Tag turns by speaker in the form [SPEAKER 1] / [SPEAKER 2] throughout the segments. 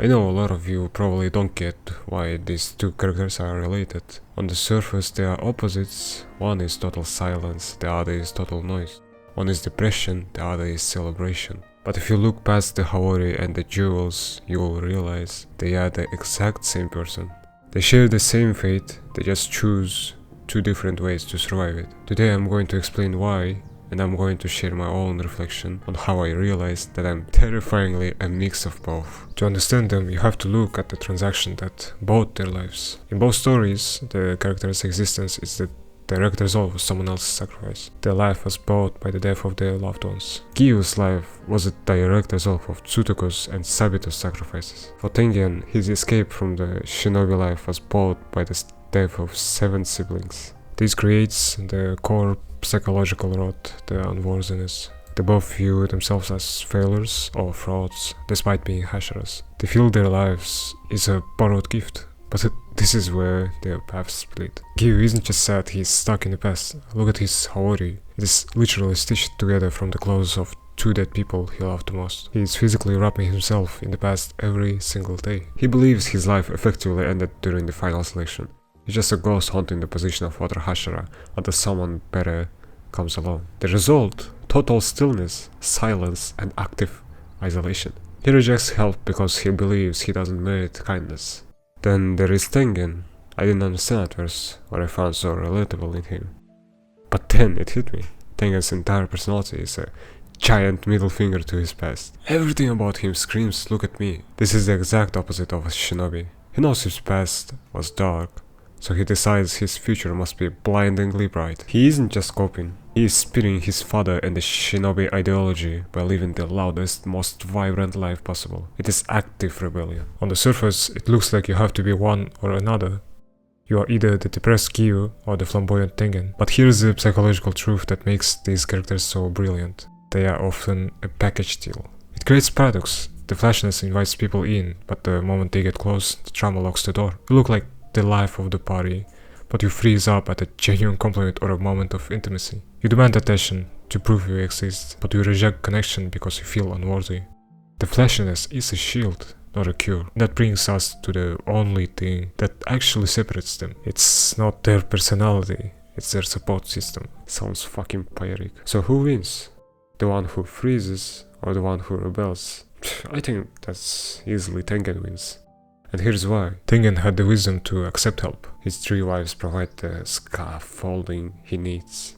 [SPEAKER 1] I know a lot of you probably don't get why these two characters are related. On the surface they are opposites, one is total silence, the other is total noise. One is depression, the other is celebration. But if you look past the Haori and the jewels, you will realize they are the exact same person. They share the same fate, they just choose two different ways to survive it. Today I'm going to explain why, and I'm going to share my own reflection on how I realized that I'm terrifyingly a mix of both. To understand them, you have to look at the transaction that bought their lives. In both stories, the character's existence is the direct result of someone else's sacrifice. Their life was bought by the death of their loved ones. Giyu's life was a direct result of Tsutoku's and Sabito's sacrifices. For Tengen, his escape from the shinobi life was bought by the death of 7 siblings. This creates the core psychological rot, the unworthiness. They both view themselves as failures or frauds, despite being Hashiras. They feel their lives is a borrowed gift, but this is where their paths split. Giyu isn't just sad he's stuck in the past. Look at his Haori. It is literally stitched together from the clothes of 2 dead people he loved the most. He is physically wrapping himself in the past every single day. He believes his life effectively ended during the final selection. He's just a ghost haunting the position of Water Hashira until someone better comes along. The result? Total stillness, silence, and active isolation. He rejects help because he believes he doesn't merit kindness. Then there is Tengen. I didn't understand at first what I found so relatable in him. But then it hit me. Tengen's entire personality is a giant middle finger to his past. Everything about him screams, look at me. This is the exact opposite of a shinobi. He knows his past was dark, so he decides his future must be blindingly bright. He isn't just coping, he is spitting his father and the shinobi ideology by living the loudest, most vibrant life possible. It is active rebellion. On the surface, it looks like you have to be one or another. You are either the depressed Giyu or the flamboyant Tengen. But here's the psychological truth that makes these characters so brilliant. They are often a package deal. It creates paradox. The flashiness invites people in, but the moment they get close, the drama locks the door. You look like the life of the party, but you freeze up at a genuine compliment or a moment of intimacy. You demand attention to prove you exist, but you reject connection because you feel unworthy. The flashiness is a shield, not a cure. That brings us to the only thing that actually separates them. It's not their personality, it's their support system. Sounds fucking poetic. So who wins? The one who freezes or the one who rebels? I think that's easily Tengen wins. And here's why. Tengen had the wisdom to accept help. His 3 wives provide the scaffolding he needs.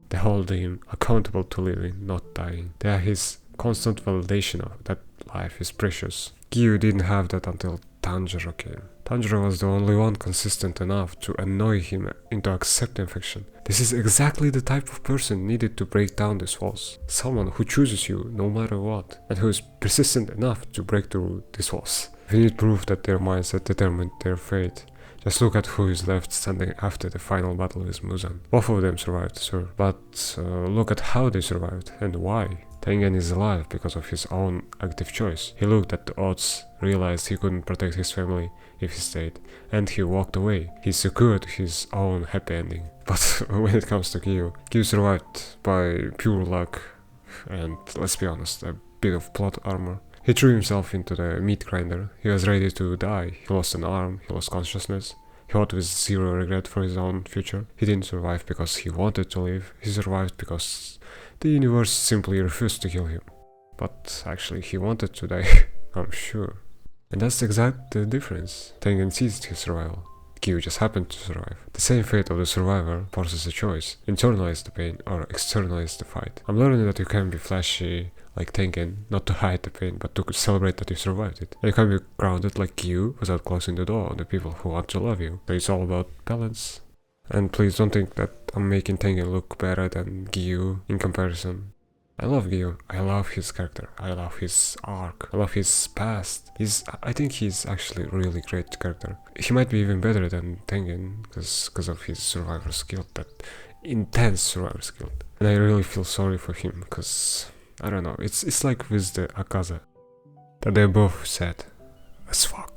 [SPEAKER 1] They hold him accountable to living, not dying. They are his constant validation of that life is precious. Giyu didn't have that until Tanjiro came. Tanjiro was the only one consistent enough to annoy him into accepting affection. This is exactly the type of person needed to break down these walls. Someone who chooses you no matter what, and who is persistent enough to break through these walls. We need proof that their mindset determined their fate. Just look at who is left standing after the final battle with Muzan. Both of them survived, sure, but look at how they survived and why. Tengen is alive because of his own active choice. He looked at the odds, realized he couldn't protect his family if he stayed, and he walked away. He secured his own happy ending. But when it comes to Giyu survived by pure luck and, let's be honest, a bit of plot armor. He threw himself into the meat grinder. He was ready to die. He lost an arm, he lost consciousness. He fought with zero regret for his own future. He didn't survive because he wanted to live. He survived because the universe simply refused to kill him. But actually he wanted to die, I'm sure. And that's exactly the difference. Tengen seized his survival. Giyu just happened to survive. The same fate of the survivor forces a choice. Internalize the pain or externalize the fight. I'm learning that you can be flashy like Tengen, not to hide the pain, but to celebrate that you survived it. And you can be grounded like Giyu without closing the door on the people who want to love you. So it's all about balance. And please don't think that I'm making Tengen look better than Giyu in comparison. I love Giyu, I love his character, I love his arc, I love his past. I think he's actually a really great character. He might be even better than Tengen because of his survivor skill, that intense survivor skill. And I really feel sorry for him because, I don't know, it's like with the Akaza, that they're both sad as fuck.